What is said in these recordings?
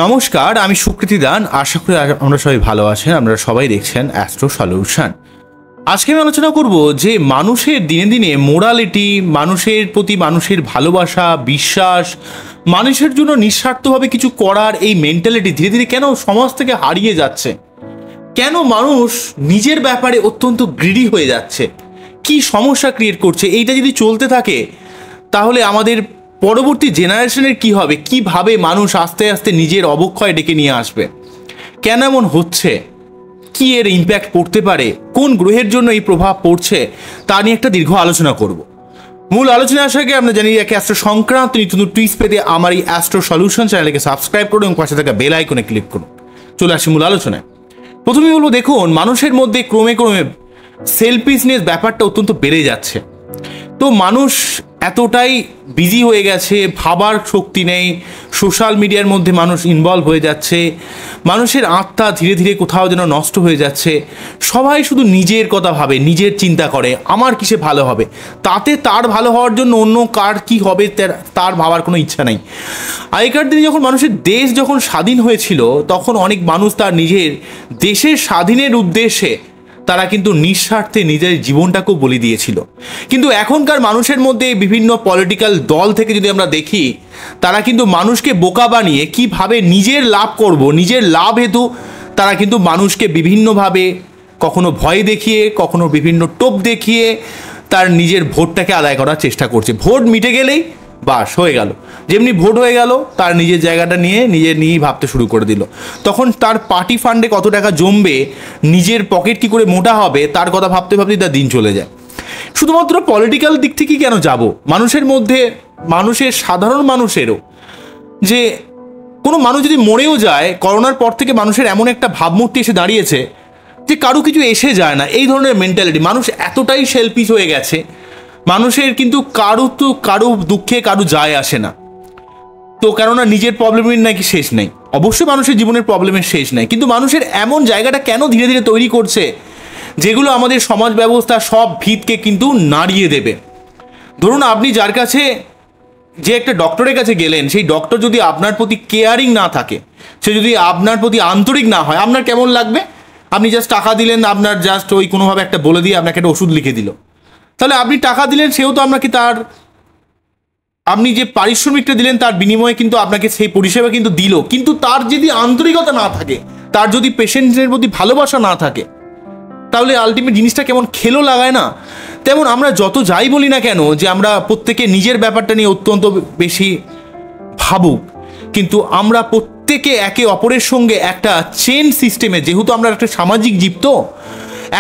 নমস্কার, আমি সুকৃতি দান। আশা করি আমরা সবাই ভালো আছেন। আপনারা সবাই দেখছেন অ্যাস্ট্রো সলিউশন। আজকে আমি আলোচনা করব যে মানুষের দিনে দিনে মোরালিটি, মানুষের প্রতি মানুষের ভালোবাসা, বিশ্বাস, মানুষের জন্য নিঃস্বার্থভাবে কিছু করার এই মেন্টালিটি ধীরে ধীরে কেন সমাজ থেকে হারিয়ে যাচ্ছে, কেন মানুষ নিজের ব্যাপারে অত্যন্ত গ্রিডি হয়ে যাচ্ছে, কি সমস্যা ক্রিয়েট করছে। এইটা যদি চলতে থাকে তাহলে আমাদের পরবর্তী জেনারেশনের কি হবে, কিভাবে মানুষ আস্তে আস্তে নিজের অবক্ষয় ডেকে নিয়ে আসবে, কেন এমন হচ্ছে, কি এর ইম্প্যাক্ট পড়তে পারে, কোন গ্রহের জন্য এই প্রভাব পড়ছে, তা নিয়ে একটা দীর্ঘ আলোচনা করব। মূল আলোচনায় আসার আগে আমরা জানি অ্যাস্ট্রো সংক্রান্ত নিত্য নতুন টুইস্ট পেতে আমার এই অ্যাস্ট্রো সলিউশন চ্যানেলকে সাবস্ক্রাইব করুন এবং পাশে থাকা বেল আইকনে ক্লিক করুন। চলে আসি মূল আলোচনায়। প্রথমেই বলবো, দেখুন মানুষের মধ্যে ক্রমে ক্রমে সেলফিশনেস ব্যাপারটা অত্যন্ত বেড়ে যাচ্ছে। তো মানুষ এতটাই বিজি হয়ে গেছে, ভাবার শক্তি নেই, সোশ্যাল মিডিয়ার মধ্যে মানুষ ইনভলভ হয়ে যাচ্ছে, মানুষের আত্মা ধীরে ধীরে কোথাও যেন নষ্ট হয়ে যাচ্ছে। সবাই শুধু নিজের কথা ভাবে, নিজের চিন্তা করে, আমার কিসে ভালো হবে, তাতে তার ভালো হওয়ার জন্য অন্য কার কি হবে তার ভাবার কোনো ইচ্ছা নেই। আগেকার দিনে যখন মানুষের দেশ যখন স্বাধীন হয়েছিল, তখন অনেক মানুষ তার নিজের দেশের স্বাধীনের উদ্দেশ্যে তারা কিন্তু নিঃস্বার্থে নিজের জীবনটাকেও বলি দিয়েছিল। কিন্তু এখনকার মানুষের মধ্যে বিভিন্ন পলিটিক্যাল দল থেকে যদি আমরা দেখি, তারা কিন্তু মানুষকে বোকা বানিয়ে কিভাবে নিজের লাভ করব, নিজের লাভ হেতু তারা কিন্তু মানুষকে বিভিন্নভাবে কখনো ভয় দেখিয়ে, কখনো বিভিন্ন টোপ দেখিয়ে তার নিজের ভোটটাকে আদায় করার চেষ্টা করছে। ভোট মিটে গেলেই বাস হয়ে গেল, যেমনি ভোট হয়ে গেল তার নিজের জায়গাটা নিয়েই ভাবতে শুরু করে দিল। তখন তার পার্টি ফান্ডে কত টাকা জমবে, নিজের পকেট কি করে মোটা হবে, তার কথা ভাবতে ভাবতেই তার দিন চলে যায়। শুধুমাত্র পলিটিক্যাল দিক থেকেই কেন যাব, মানুষের মধ্যে, মানুষের সাধারণ মানুষেরও, যে কোনো মানুষ যদি মরেও যায়, করোনার পর থেকে মানুষের এমন একটা ভাবমূর্তি এসে দাঁড়িয়েছে যে কারো কিছু এসে যায় না, এই ধরনের মেন্টালিটি। মানুষ এতটাই সেলফিশ হয়ে গেছে, মানুষের কিন্তু কারো দুঃখে কারো যায় আসে না। তো কেননা নিজের প্রবলেমের নাকি শেষ নেই, অবশ্যই মানুষের জীবনের প্রবলেমের শেষ নেই, কিন্তু মানুষের এমন জায়গাটা কেন ধীরে ধীরে তৈরি করছে যেগুলো আমাদের সমাজ ব্যবস্থা সব ভিতকে কিন্তু নাড়িয়ে দেবে। ধরুন আপনি যার কাছে, যে একটা ডক্টরের কাছে গেলেন, সেই ডক্টর যদি আপনার প্রতি কেয়ারিং না থাকে, সে যদি আপনার প্রতি আন্তরিক না হয়, আপনার কেমন লাগবে? আপনি জাস্ট টাকা দিলেন, আপনার জাস্ট ওই কোনোভাবে একটা বলে দিয়ে আপনাকে একটা ওষুধ লিখে দিল, তাহলে আপনি টাকা দিলেন, সেও তো আপনাকে আপনি যে পারিশ্রমিকটা দিলেন তার বিনিময়ে কিন্তু আপনাকে সেই পরিষেবা কিন্তু দিল। কিন্তু তার যদি আন্তরিকতা না থাকে, তার যদি পেশেন্টের প্রতি ভালোবাসা না থাকে, তাহলে আলটিমেট জিনিসটা কেমন খেলো লাগায় না? তেমন আমরা যত যাই বলি না কেন যে আমরা প্রত্যেকে নিজের ব্যাপারটা নিয়ে অত্যন্ত বেশি ভাবুক, কিন্তু আমরা প্রত্যেকে একে অপরের সঙ্গে একটা চেন সিস্টেমে, যেহেতু আমরা একটা সামাজিক জীব, তো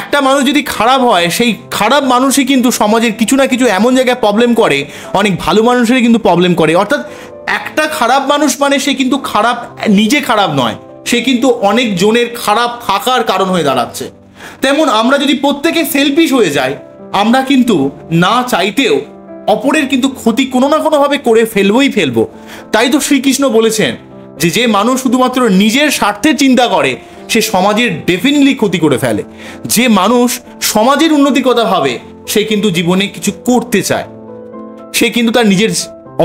একটা মানুষ যদি খারাপ হয়, সেই খারাপ মানুষই কিন্তু সমাজের কিছু না কিছু এমন জায়গায় প্রবলেম করে, অনেক ভালো মানুষেরই কিন্তু প্রবলেম করে। অর্থাৎ একটা খারাপ মানুষ মানে সে কিন্তু খারাপ, নিজে খারাপ নয়, সে কিন্তু অনেক জনের খারাপ থাকার কারণ হয়ে দাঁড়াচ্ছে। তেমন আমরা যদি প্রত্যেকে সেলফিশ হয়ে যাই, আমরা কিন্তু না চাইতেও অপরের কিন্তু ক্ষতি কোনো না কোনোভাবে করে ফেলবো। তাই তো শ্রীকৃষ্ণ বলেছেন যে মানুষ শুধুমাত্র নিজের স্বার্থের চিন্তা করে, সে সমাজের ডেফিনেটলি ক্ষতি করে ফেলে। যে মানুষ সমাজের উন্নতির কথা ভাবে, সে কিন্তু জীবনে কিছু করতে চায়, সে কিন্তু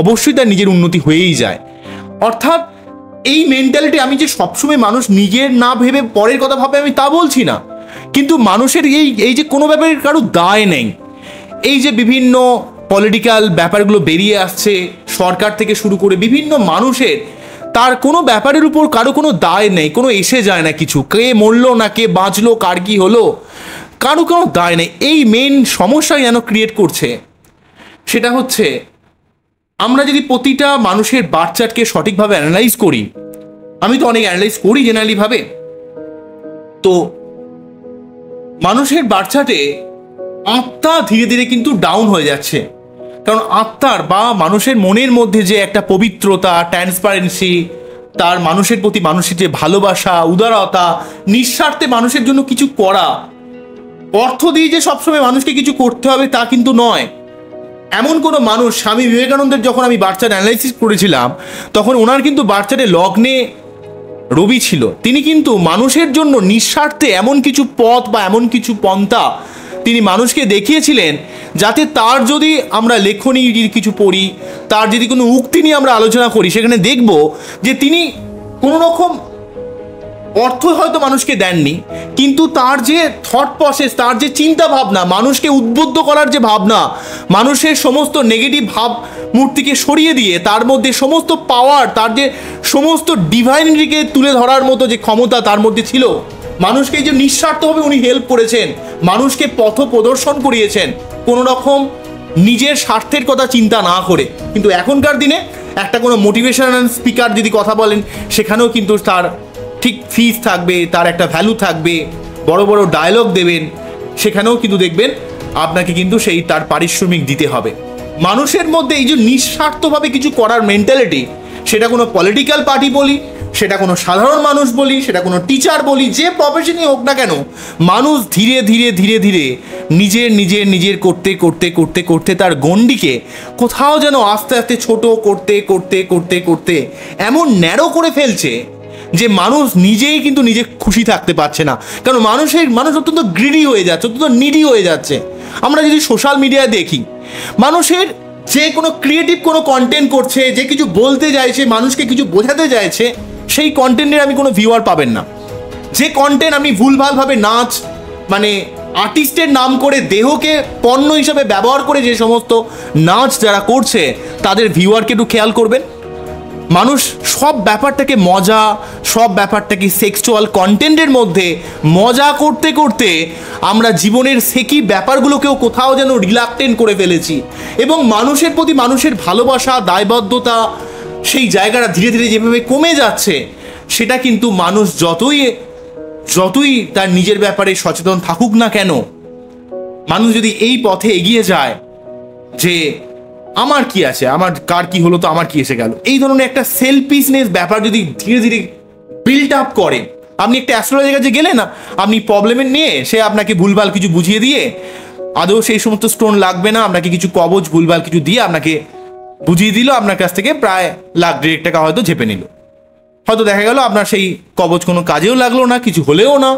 অবশ্যই তার নিজের উন্নতি হয়েই যায়। অর্থাৎ এই মেন্টালিটি, আমি যে সবসময় মানুষ নিজের না ভেবে পরের কথা ভাবে আমি তা বলছি না, কিন্তু মানুষের এই যে কোনো ব্যাপারে কারো দায় নেই। এই যে বিভিন্ন পলিটিক্যাল ব্যাপারগুলো বেরিয়ে আসছে, সরকার থেকে শুরু করে বিভিন্ন মানুষের, তার কোনো ব্যাপারের উপর কারো কোনো দায় নেই, কোনো এসে যায় না কিছু, কে মরলো না কে বাঁচলো, কার কি হলো, কারো কোনো দায় নেই। এই মেন সমস্যা যেন ক্রিয়েট করছে, সেটা হচ্ছে আমরা যদি প্রতিটা মানুষের বার্থচার্টকে সঠিকভাবে অ্যানালাইজ করি, আমি তো অনেক অ্যানালাইজ করি জেনারেলিভাবে, তো মানুষের বার্থচার্টে আত্মা ধীরে ধীরে কিন্তু ডাউন হয়ে যাচ্ছে। কারণ আত্মার বা মানুষের মনের মধ্যে যে একটা পবিত্রতা, ট্রান্সপারেন্সি, তার মানুষের প্রতি মানুষের যে ভালোবাসা, উদারতা, নিঃস্বার্থে মানুষের জন্য কিছু করা, অর্থ দিয়ে যে সবসময় মানুষকে কিছু করতে হবে তা কিন্তু নয়। এমন কোনো মানুষ, স্বামী বিবেকানন্দের যখন আমি বার্থচার্ট অ্যানালাইসিস করেছিলাম, তখন ওনার কিন্তু বার্থচার্টে লগ্নে রবি ছিল। তিনি কিন্তু মানুষের জন্য নিঃস্বার্থে এমন কিছু পথ বা এমন কিছু পন্থা তিনি মানুষকে দেখিয়েছিলেন, যাতে তার যদি আমরা লেখনী কিছু পড়ি, তার যদি কোনো উক্তি নিয়ে আমরা আলোচনা করি, সেখানে দেখব যে তিনি কোনো রকম অর্থ হয়তো মানুষকে দেননি, কিন্তু তার যে থট প্রসেস, তার যে চিন্তা ভাবনা, মানুষকে উদ্বুদ্ধ করার যে ভাবনা, মানুষের সমস্ত নেগেটিভ ভাব মূর্তিকে সরিয়ে দিয়ে তার মধ্যে সমস্ত পাওয়ার, তার যে সমস্ত ডিভাইনিটিকে তুলে ধরার মতো যে ক্ষমতা তার মধ্যে ছিল, মানুষকে যে নিঃস্বার্থভাবে উনি হেল্প করেছেন, মানুষকে পথ প্রদর্শন করিয়েছেন কোনো রকম নিজের স্বার্থের কথা চিন্তা না করে। কিন্তু এখনকার দিনে একটা কোনো মোটিভেশনাল স্পিকার যদি কথা বলেন, সেখানেও কিন্তু তার ঠিক ফিস থাকবে, তার একটা ভ্যালু থাকবে, বড় বড় ডায়লগ দেবেন, সেখানেও কিন্তু দেখবেন আপনাকে কিন্তু সেই তার পারিশ্রমিক দিতে হবে। মানুষের মধ্যে এই যে নিঃস্বার্থভাবে কিছু করার মেন্টালিটি, সেটা কোনো পলিটিক্যাল পার্টি বলি, সেটা কোনো সাধারণ মানুষ বলি, সেটা কোনো টিচার বলি, যে প্রফেশনই হোক না কেন, মানুষ ধীরে ধীরে ধীরে ধীরে নিজের নিজের নিজের করতে করতে করতে করতে তার গণ্ডিকে কোথাও যেন আস্তে আস্তে ছোট করতে করতে করতে করতে এমন ন্যারো করে ফেলছে যে মানুষ নিজেই কিন্তু নিজে খুশি থাকতে পারছে না। কারণ মানুষ অত্যন্ত গ্রিডি হয়ে যাচ্ছে, অত্যন্ত নিডি হয়ে যাচ্ছে। আমরা যদি সোশ্যাল মিডিয়ায় দেখি, মানুষের যে কোনো ক্রিয়েটিভ কোনো কন্টেন্ট করছে, যে কিছু বলতে চাইছে, মানুষকে কিছু বোঝাতে চাইছে, সেই কন্টেন্টের আমি কোনো ভিউয়ার পাবেন না। যে কন্টেন্ট আপনি ভুলভালভাবে নাচ, মানে আর্টিস্টের নাম করে দেহকে পণ্য হিসাবে ব্যবহার করে যে সমস্ত নাচ যারা করছে, তাদের ভিউয়ারকে একটু খেয়াল করবেন। মানুষ সব ব্যাপারটাকে মজা, সব ব্যাপারটাকে সেক্সুয়াল কন্টেন্টের মধ্যে মজা করতে করতে আমরা জীবনের সেকি ব্যাপারগুলোকেও কোথাও যেন রিলাক্টেন্ট করে ফেলেছি, এবং মানুষের প্রতি মানুষের ভালোবাসা, দায়বদ্ধতা, সেই জায়গাটা ধীরে ধীরে যেভাবে কমে যাচ্ছে, সেটা কিন্তু মানুষ যতই তার নিজের ব্যাপারে সচেতন থাকুক না কেন, মানুষ যদি এই পথে এগিয়ে যায় যে আমার কি আছে, আমার কার কি হলো তো আমার কি এসে গেল, এই ধরনের একটা সেলফিশনেস ব্যাপার যদি ধীরে ধীরে বিল্ড আপ করে, আপনি একটা অ্যাস্ট্রোলজারের কাছে গেলে না, আপনি প্রবলেমের নিয়ে সে আপনাকে ভুলভাল কিছু বুঝিয়ে দিয়ে, আদৌ সেই সমস্ত স্টোন লাগবে না, আপনাকে কিছু কবচ ভুলভাল কিছু দিয়ে আপনাকে বুঝিয়ে দিল, আপনার কাছ থেকে প্রায় $1,00,000 হয়তো ঝেপে নিল। হয়তো দেখা গেল আপনার সেই কবচ কোনো কাজেও লাগলো না, কিছু হলেও না,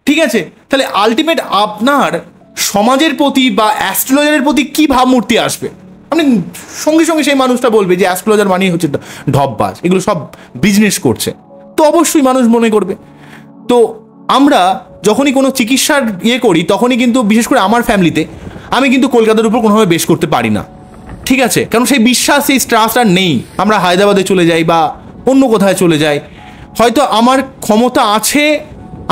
ঠিক আছে। তাহলে আলটিমেট আপনার সমাজের প্রতি বা অ্যাস্ট্রোলজারের প্রতি কী ভাবমূর্তি আসবে? আপনি সঙ্গে সঙ্গে সেই মানুষটা বলবে যে অ্যাস্ট্রোলজার মানেই হচ্ছে ঢপবাজ, এগুলো সব বিজনেস করছে, তো অবশ্যই মানুষ মনে করবে। তো আমরা যখনই কোনো চিকিৎসার করি, তখনই কিন্তু বিশেষ করে আমার ফ্যামিলিতে আমি কিন্তু কলকাতার উপর কোনোভাবে বেশ করতে পারি না, ঠিক আছে, কারণ সেই বিশ্বাস, সেই ট্রাস্ট আর নেই। আমরা হায়দ্রাবাদে চলে যাই বা অন্য কোথায় চলে যাই, হয়তো আমার ক্ষমতা আছে,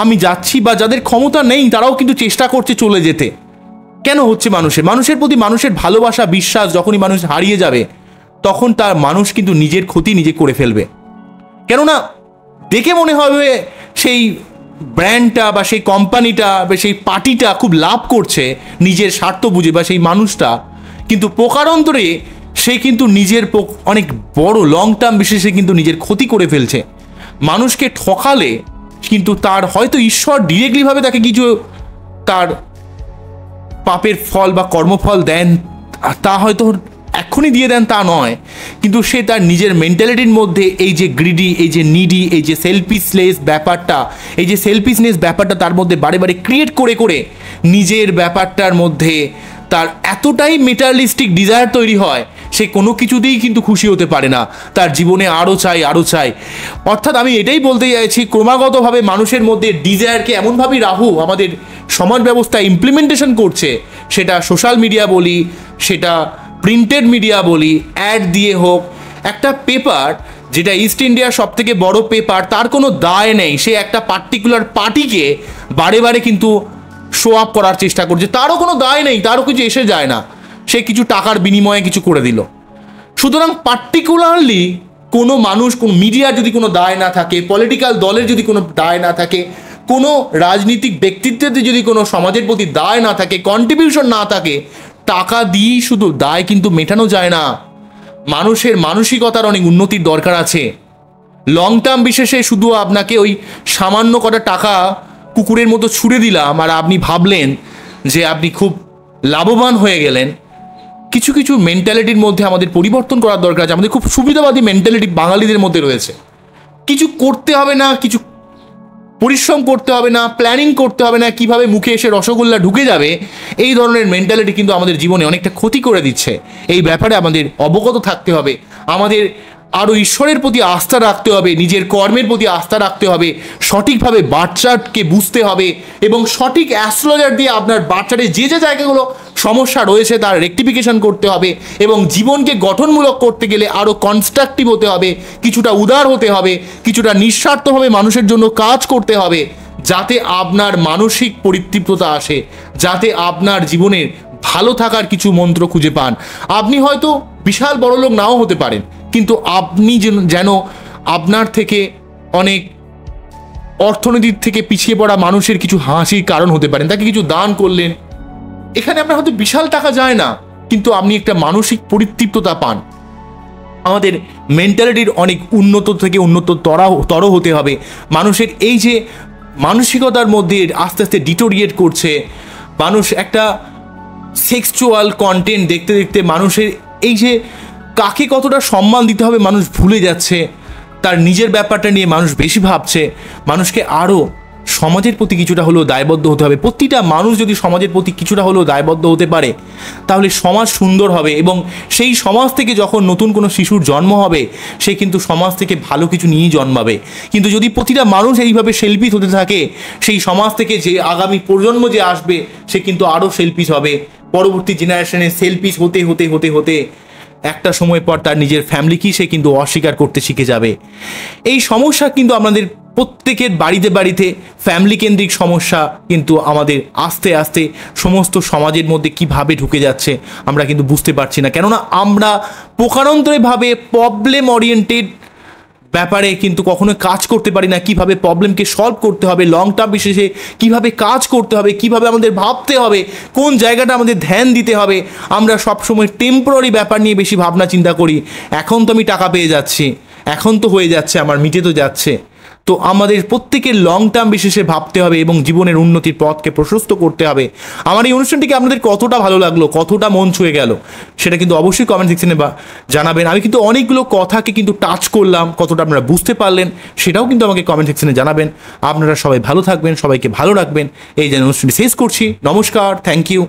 আমি যাচ্ছি, বা যাদের ক্ষমতা নেই তারাও কিন্তু চেষ্টা করছে চলে যেতে। কেন হচ্ছে? মানুষের প্রতি মানুষের ভালোবাসা, বিশ্বাস যখনই মানুষ হারিয়ে যাবে, তখন তার মানুষ কিন্তু নিজের ক্ষতি নিজে করে ফেলবে। কেননা দেখে মনে হবে সেই ব্র্যান্ডটা বা সেই কোম্পানিটা বা সেই পার্টিটা খুব লাভ করছে নিজের স্বার্থ বুঝে, বা সেই মানুষটা, কিন্তু প্রকারান্তরে সে কিন্তু নিজের অনেক বড় লং টার্ম বিশেষে কিন্তু নিজের ক্ষতি করে ফেলছে। মানুষকে ঠকালে কিন্তু তার হয়তো ঈশ্বর ডিরেক্টলিভাবে তাকে কিছু তার পাপের ফল বা কর্মফল দেন, তা হয়তো এক্ষুনি দিয়ে দেন তা নয়, কিন্তু সে তার নিজের মেন্টালিটির মধ্যে এই যে গ্রিডি, এই যে নিডি, এই যে সেলফিশনেস ব্যাপারটা তার মধ্যে বারে বারে ক্রিয়েট করে করে নিজের ব্যাপারটার মধ্যে তার এতটাই মেটারিয়ালিস্টিক ডিজায়ার তৈরি হয়, সে কোনো কিছুতেই কিন্তু খুশি হতে পারে না, তার জীবনে আরও চাই। অর্থাৎ আমি এটাই বলতে চাইছি, ক্রমাগতভাবে মানুষের মধ্যে ডিজায়ারকে এমনভাবেই রাহু আমাদের সমাজ ব্যবস্থা ইমপ্লিমেন্টেশন করছে, সেটা সোশ্যাল মিডিয়া বলি, সেটা প্রিন্টেড মিডিয়া বলি, অ্যাড দিয়ে হোক। একটা পেপার যেটা ইস্ট ইন্ডিয়ার সব থেকে বড় পেপার, তার কোনো দায় নেই, সে একটা পার্টিকুলার পার্টিকে বারে বারে কিন্তু শো আপ করার চেষ্টা করছে, তারও কোনো দায় নেই, তারও কিছু এসে যায় না, সে কিছু টাকার বিনিময়ে কিছু করে দিল। সুতরাং পার্টিকুলারলি কোনো মানুষ, কোন মিডিয়ার যদি কোনো দায় না থাকে, পলিটিক্যাল দলের যদি কোনো দায় না থাকে, কোনো রাজনীতিক ব্যক্তিত্বের যদি কোনো সমাজের প্রতি দায় না থাকে, কন্ট্রিবিউশন না থাকে, টাকা দিয়েই শুধু দায় কিন্তু মেটানো যায় না। মানুষের মানসিকতার অনেক উন্নতির দরকার আছে। লং টার্ম বিশেষে শুধু আপনাকে ওই সামান্য কটা টাকা কুকুরের মতো ছুঁড়ে দিলাম আর আপনি ভাবলেন যে আপনি খুব লাভবান হয়ে গেলেন, কিছু কিছু মেন্টালিটির মধ্যে আমাদের পরিবর্তন করার দরকার আছে। আমাদের খুব সুবিধাবাদী মেন্টালিটি বাঙালিদের মধ্যে রয়েছে, কিছু করতে হবে না, কিছু পরিশ্রম করতে হবে না, প্ল্যানিং করতে হবে না, কিভাবে মুখে এসে রসগোল্লা ঢুকে যাবে, এই ধরনের মেন্টালিটি কিন্তু আমাদের জীবনে অনেকটা ক্ষতি করে দিচ্ছে। এই ব্যাপারে আমাদের অবগত থাকতে হবে। আমাদের আরও ঈশ্বরের প্রতি আস্থা রাখতে হবে, নিজের কর্মের প্রতি আস্থা রাখতে হবে, সঠিকভাবে বাচ্চাকে বুঝতে হবে এবং সঠিক অ্যাস্ট্রোলজার দিয়ে আপনার বাচ্চাদের যে যে জায়গাগুলো সমস্যা রয়েছে তার রেকটিফিকেশন করতে হবে এবং জীবনকে গঠনমূলক করতে গেলে আরও কনস্ট্রাকটিভ হতে হবে, কিছুটা উদার হতে হবে, কিছুটা নিঃস্বার্থভাবে মানুষের জন্য কাজ করতে হবে, যাতে আপনার মানসিক পরিতৃপ্ততা আসে, যাতে আপনার জীবনের ভালো থাকার কিছু মন্ত্র খুঁজে পান। আপনি হয়তো বিশাল বড় লোক নাও হতে পারেন, কিন্তু আপনি যেন আপনার থেকে অনেক অর্থনীতির থেকে পিছিয়ে পড়া মানুষের কিছু হাসির কারণ হতে পারেন, তাকে কিছু দান করলেন। এখানে আপনার হয়তো বিশাল টাকা যায় না, কিন্তু আপনি একটা মানসিক পরিতৃপ্ততা পান। আমাদের মেন্টালিটির অনেক উন্নত থেকে উন্নততর হতে হবে। মানুষের এই যে মানসিকতার মধ্যে আস্তে আস্তে ডিটোরিয়েট করছে, মানুষ একটা সেক্সুয়াল কন্টেন্ট দেখতে দেখতে মানুষের এই যে কাকে কতটা সম্মান দিতে হবে মানুষ ভুলে যাচ্ছে, তার নিজের ব্যাপারটা নিয়ে মানুষ বেশি ভাবছে। মানুষকে আরও সমাজের প্রতি কিছুটা হলেও দায়বদ্ধ হতে হবে। প্রতিটা মানুষ যদি সমাজের প্রতি কিছুটা হলেও দায়বদ্ধ হতে পারে, তাহলে সমাজ সুন্দর হবে এবং সেই সমাজ থেকে যখন নতুন কোনো শিশুর জন্ম হবে, সে কিন্তু সমাজ থেকে ভালো কিছু নিয়েই জন্মাবে। কিন্তু যদি প্রতিটা মানুষ এইভাবে সেলফিশ হতে থাকে, সেই সমাজ থেকে যে আগামী প্রজন্ম যে আসবে সে কিন্তু আরও সেলফিশ হবে। পরবর্তী জেনারেশনে সেলফিশ হতে হতে হতে হতে একটা সময় পর তার নিজের ফ্যামিলিকেই সে কিন্তু অস্বীকার করতে শিখে যাবে। এই সমস্যা কিন্তু আমাদের প্রত্যেকের বাড়িতে বাড়িতে ফ্যামিলি কেন্দ্রিক সমস্যা কিন্তু আমাদের আস্তে আস্তে সমস্ত সমাজের মধ্যে কিভাবে ঢুকে যাচ্ছে আমরা কিন্তু বুঝতে পারছি না। কেননা আমরা প্রকারান্তরেভাবে প্রবলেম ওরিয়েন্টেড ব্যাপারে কিন্তু কখনো কাজ করতে পারি না। কিভাবে প্রবলেমকে সলভ করতে হবে, লং টার্ম বিশেষে কিভাবে কাজ করতে হবে, কিভাবে আমাদের ভাবতে হবে, কোন জায়গাটা আমাদের ধ্যান দিতে হবে। আমরা সবসময় টেম্পোরারি ব্যাপার নিয়ে বেশি ভাবনা চিন্তা করি। এখন তো আমি টাকা পেয়ে যাচ্ছি, এখন তো হয়ে যাচ্ছে, আমার মিটে তো যাচ্ছে। তো আমাদের প্রত্যেকের লং টার্ম বিশেষে ভাবতে হবে এবং জীবনের উন্নতির পথকে প্রশস্ত করতে হবে। আমার এই অনুষ্ঠানটিকে আপনাদের কতটা ভালো লাগলো, কতটা মন ছুঁয়ে গেল, সেটা কিন্তু অবশ্যই কমেন্ট সেকশনে জানাবেন। আমি কিন্তু অনেকগুলো কথাকে কিন্তু টাচ করলাম, কতটা আপনারা বুঝতে পারলেন সেটাও কিন্তু আমাকে কমেন্ট সেকশনে জানাবেন। আপনারা সবাই ভালো থাকবেন, সবাইকে ভালো রাখবেন। এই যে অনুষ্ঠানটি শেষ করছি। নমস্কার, থ্যাংক ইউ।